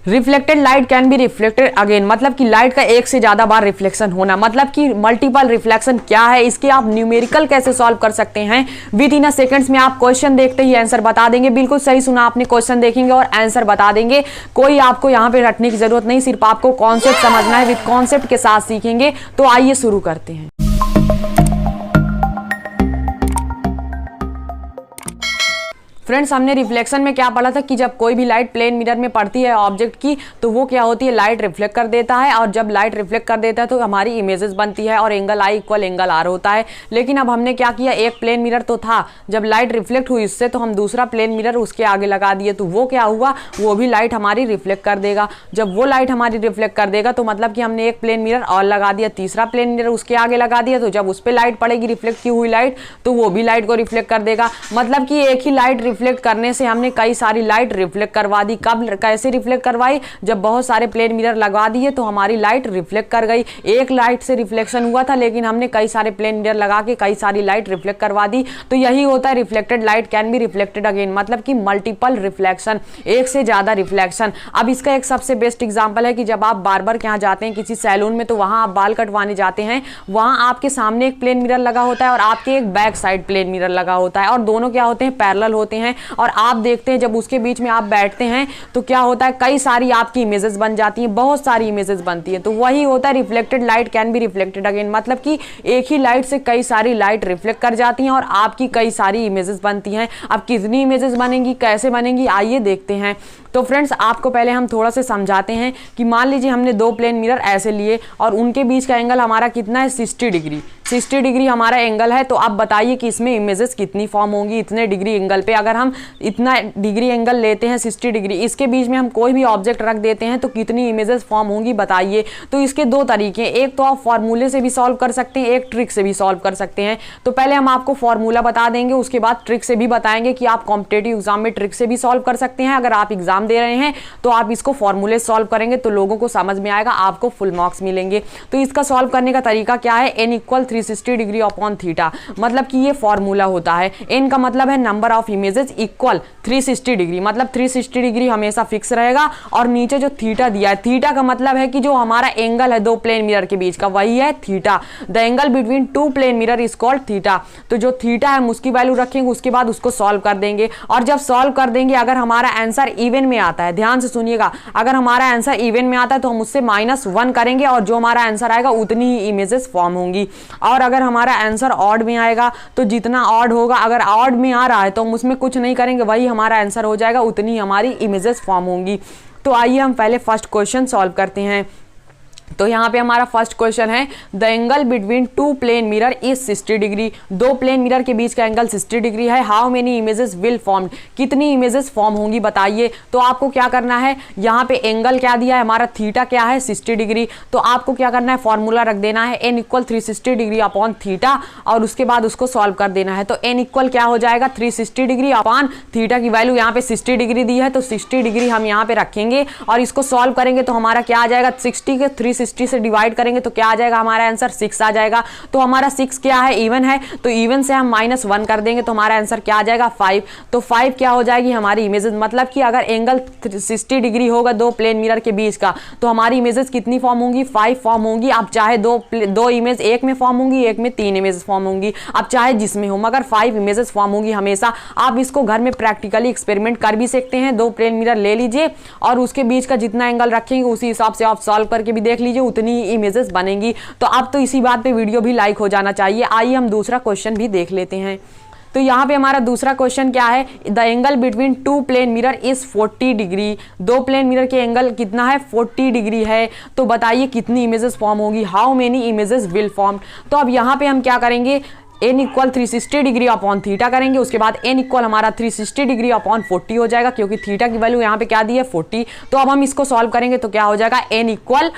Reflected light can be reflected again, मतलब कि light का एक से ज्यादा बार रिफ्लेक्शन होना, मतलब कि मल्टीपल रिफ्लेक्शन क्या है, इसके आप न्यूमेरिकल कैसे सॉल्व कर सकते हैं। विद इन अ सेकंड्स में आप क्वेश्चन देखते ही आंसर बता देंगे। बिल्कुल सही सुना आपने, क्वेश्चन देखेंगे और आंसर बता देंगे। कोई आपको यहां पे रटने की जरूरत नहीं, सिर्फ आपको कॉन्सेप्ट समझना है, विद कॉन्सेप्ट के साथ सीखेंगे। तो आइए शुरू करते हैं। फ्रेंड्स, हमने रिफ्लेक्शन में क्या पढ़ा था कि जब कोई भी लाइट प्लेन मिरर में पड़ती है ऑब्जेक्ट की, तो वो क्या होती है, लाइट रिफ्लेक्ट कर देता है, और जब लाइट रिफ्लेक्ट कर देता है तो हमारी इमेजेस बनती है और angle i equal angle r होता है। लेकिन अब हमने क्या किया, एक प्लेन मिरर तो था, जब लाइट रिफ्लेक्ट हुई इससे तो हम दूसरा प्लेन मिरर उसके आगे लगा दिए, तो वो क्या हुआ, वो भी लाइट हमारी रिफ्लेक्ट कर देगा। जब वो लाइट हमारी रिफ्लेक्ट कर देगा तो मतलब कि हमने एक प्लेन मिरर और लगा दिया, तीसरा प्लेन मिरर उसके आगे लगा दिया, तो जब उस पर लाइट पड़ेगी रिफ्लेक्ट की हुई लाइट, तो वो भी लाइट को रिफ्लेक्ट कर देगा। मतलब कि एक ही लाइट रिफ्लेक्ट करने से हमने कई सारी लाइट रिफ्लेक्ट करवा दी। कब कैसे रिफ्लेक्ट करवाई, जब बहुत सारे प्लेन मिरर लगा दिए तो हमारी लाइट रिफ्लेक्ट कर गई। एक लाइट से रिफ्लेक्शन हुआ था, लेकिन हमने कई सारे प्लेन मिरर लगा के कई सारी लाइट रिफ्लेक्ट करवा दी। तो यही होता है reflected light can be reflected again, मतलब कि मल्टीपल रिफ्लेक्शन, एक से ज्यादा रिफ्लेक्शन। अब इसका एक सबसे बेस्ट एग्जांपल है कि जब आप बार्बर के यहाँ जाते हैं किसी सैलून में, तो वहां आप बाल कटवाने जाते हैं, वहां आपके सामने एक प्लेन मिरर लगा होता है और आपके एक बैक साइड प्लेन मिरर लगा होता है, और दोनों क्या होते हैं, पैरेलल होते हैं। और आप देखते हैं जब उसके बीच में आप बैठते हैं तो क्या होता है, कई सारी आपकी इमेजेस बन जाती हैं, बहुत सारी इमेजेस बनती हैं। तो वही होता है reflected light can be reflected again, मतलब कि एक ही लाइट से कई सारी लाइट रिफ्लेक्ट कर जाती हैं और आपकी कई सारी इमेजेस बनती हैं। अब कितनी इमेजेस बनेंगी, कैसे बनेंगी, आइए देखते हैं। तो फ्रेंड्स, आपको पहले हम थोड़ा सा समझाते हैं कि मान लीजिए हमने दो प्लेन मिरर ऐसे लिए और उनके बीच का एंगल हमारा कितना है, 60 डिग्री। 60 डिग्री हमारा एंगल है। तो आप बताइए कि इसमें इमेजेस कितनी फॉर्म होंगी इतने डिग्री एंगल पे। अगर हम इतना डिग्री एंगल लेते हैं 60 डिग्री, इसके बीच में हम कोई भी ऑब्जेक्ट रख देते हैं तो कितनी इमेजेस फॉर्म होंगी बताइए। तो इसके दो तरीके हैं, एक तो आप फॉर्मूले से भी सॉल्व कर सकते हैं, एक ट्रिक से भी सॉल्व कर सकते हैं। तो पहले हम आपको फॉर्मूला बता देंगे, उसके बाद ट्रिक से भी बताएंगे कि आप कॉम्पिटेटिव एग्जाम में ट्रिक से भी सॉल्व कर सकते हैं। अगर आप एग्जाम दे रहे हैं तो आप इसको फॉर्मूले सॉल्व करेंगे तो लोगों को समझ में आएगा, आपको फुल मार्क्स मिलेंगे। तो इसका सॉल्व करने का तरीका क्या है, n equal 360 degree upon theta, मतलब कि ये फॉर्मूला होता है। n का मतलब है number of images equal 360 degree, मतलब 360 डिग्री हमेशा फिक्स रहेगा। और नीचे जो थीटा दिया है, थीटा का मतलब है कि जो हमारा एंगल है दो प्लेन मिरर के बीच का, वही है theta. The angle between two plane mirror is called theta. तो जो थीटा है उसकी वैल्यू रखेंगे, उसके बाद उसको सॉल्व कर देंगे। और जब सॉल्व कर देंगे, अगर हमारा आंसर इवन में आता है, ध्यान से सुनिएगा, अगर हमारा आंसर इवन में आता है तो हम उससे -1 करेंगे और जो हमारा आंसर आएगा उतनी ही इमेजेस फॉर्म होंगी। और अगर हमारा आंसर ऑड में आएगा तो जितना ऑड होगा, अगर ऑड में आ रहा है तो हम उसमें कुछ नहीं करेंगे, वही हमारा आंसर हो जाएगा, उतनी हमारी इमेजेस फॉर्म होंगी। तो आइए हम पहले फर्स्ट क्वेश्चन सॉल्व करते हैं। तो यहाँ पे हमारा फर्स्ट क्वेश्चन है, the angle between two plane mirror is 60 degree. दो प्लेन मिरर के बीच का एंगल 60 डिग्री है। How many images will form, कितनी इमेजेस फॉर्म होंगी बताइए। तो आपको क्या करना है, यहाँ पे एंगल क्या दिया है हमारा, थीटा क्या है, 60 डिग्री। तो आपको क्या करना है, फॉर्मूला रख देना है n equal 360 degree upon theta, और उसके बाद उसको सॉल्व कर देना है। तो n इक्वल क्या हो जाएगा, 360 डिग्री अपॉन थीटा की वैल्यू यहाँ पे 60 डिग्री दी है, तो 60 डिग्री हम यहाँ पे रखेंगे और इसको सॉल्व करेंगे तो हमारा क्या आ जाएगा, 60 के 360 से डिवाइड करेंगे तो क्या आ जाएगा, हमारा आंसर 6 आ जाएगा। तो हमारा 6 क्या है, इवन है, तो इवन से हम -1 कर देंगे तो हमारा आंसर क्या आ जाएगा, 5। तो 5 क्या हो जाएगी हमारी इमेजेस, मतलब कि अगर एंगल 60 डिग्री होगा दो प्लेन मिरर के बीच का, तो हमारी इमेजेस कितनी फॉर्म होंगी, 5 फॉर्म होंगी। अब चाहे दो इमेज एक में फॉर्म होंगी, एक में 3 इमेज फॉर्म होंगी, अब चाहे जिसमें हो, मगर 5 इमेजेस फॉर्म होंगी हमेशा। आप इसको घर में प्रैक्टिकली एक्सपेरिमेंट कर भी सकते हैं। दो प्लेन मिरर ले लीजिए और उसके बीच का जितना एंगल रखेंगे उसी हिसाब से आप सॉल्व करके भी देख लीजिए, उतनी इमेजेस बनेंगी। तो अब तो इसी बात पे वीडियो भी लाइक हो जाना चाहिए। आइए हम दूसरा क्वेश्चन भी देख लेते हैं। तो यहाँ पे हमारा दूसरा क्वेश्चन क्या है, the angle between two plane mirror is 40 degree. दो प्लेन मिरर के एंगल कितना है, 40 डिग्री है। तो बताइए कितनी इमेजेस फॉर्म होगी, how many images will form. तो अब यहाँ पे हम क्या करेंगे, n equal 360 degree upon theta करेंगे, उसके बाद n इक्वल हमारा 360 डिग्री अपॉन 40 हो जाएगा, क्योंकि थीटा की वैल्यू यहाँ पे क्या दी है, 40। तो अब हम इसको सॉल्व करेंगे तो क्या हो जाएगा, n इक्वल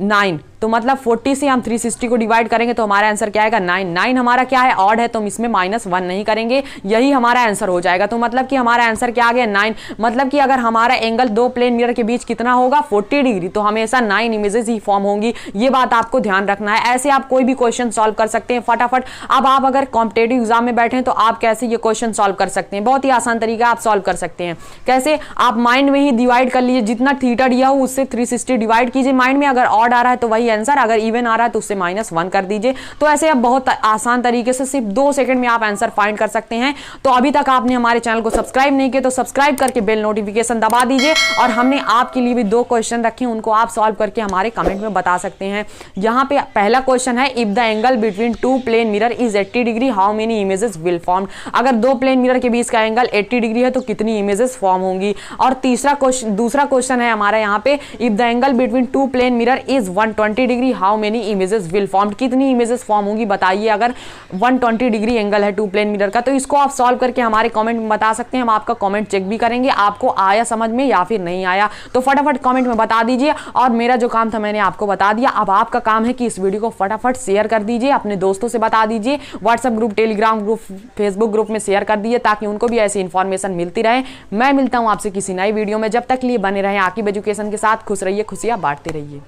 9। तो मतलब 40 से हम 360 को डिवाइड करेंगे तो हमारा आंसर क्या आएगा 9। 9 हमारा क्या है, ऑड है, तो हम इसमें -1 नहीं करेंगे, यही हमारा आंसर हो जाएगा। तो मतलब कि हमारा आंसर क्या आ गया 9। मतलब कि अगर हमारा एंगल दो प्लेन मिरर के बीच कितना होगा 40 डिग्री, तो हमेशा 9 इमेजेस ही फॉर्म होंगी। ये बात आपको ध्यान रखना है। ऐसे आप कोई भी क्वेश्चन सॉल्व कर सकते हैं फटाफट। अब आप अगर कॉम्पिटेटिव एग्जाम में बैठे हैं तो आप कैसे ये क्वेश्चन सॉल्व कर सकते हैं, बहुत ही आसान तरीका आप सॉल्व कर सकते हैं। कैसे, आप माइंड में ही डिवाइड कर लीजिए, जितना थीटा दिया हो उससे 360 डिवाइड कीजिए माइंड में, अगर ऑड आ रहा है तो वही आंसर, अगर इवन आ रहा है तो उससे -1 कर दीजिए। तो ऐसे आप बहुत आसान तरीके से सिर्फ 2 सेकंड में आप आंसर फाइंड कर सकते हैं। तो अभी तक आपने हमारे चैनल को सब्सक्राइब नहीं किया तो सब्सक्राइब करके बेल नोटिफिकेशन दबा दीजिए। और हमने आपके लिए भी 2 क्वेश्चन रखे, उनको आप सॉल्व करके हमारे कमेंट में बता सकते हैं। यहाँ पे पहला क्वेश्चन है, if the angle between 2 plane mirror is 80 degree how many images will form. अगर 2 प्लेन मिरर के बीच का एंगल 80 डिग्री है तो कितनी इमेजेस फॉर्म होंगी। और दूसरा क्वेश्चन है हमारा यहाँ पे, if the angle between 2 plane mirror is 120 degree how many images will form. कितनी इमेजेस फॉर्म होंगी बताइए अगर 120 डिग्री एंगल है 2 प्लेन मिरर का। तो इसको आप सॉल्व करके हमारे कमेंट में बता सकते हैं, हम आपका कमेंट चेक भी करेंगे आपको आया समझ में या फिर नहीं आया। तो फटाफट कमेंट में बता दीजिए। और मेरा जो काम था मैंने आपको बता दिया, अब आपका काम है कि इस वीडियो को फटाफट शेयर कर दीजिए, अपने दोस्तों से बता दीजिए, WhatsApp group, Telegram group, Facebook group में शेयर कर दीजिए ताकि उनको भी ऐसी इंफॉर्मेशन मिलती रहे। मैं मिलता हूं आपसे किसी नई वीडियो में, जब तक लिए बने रहें आकिब एजुकेशन के साथ। खुश रहिए, खुशियां बांटते रहिए।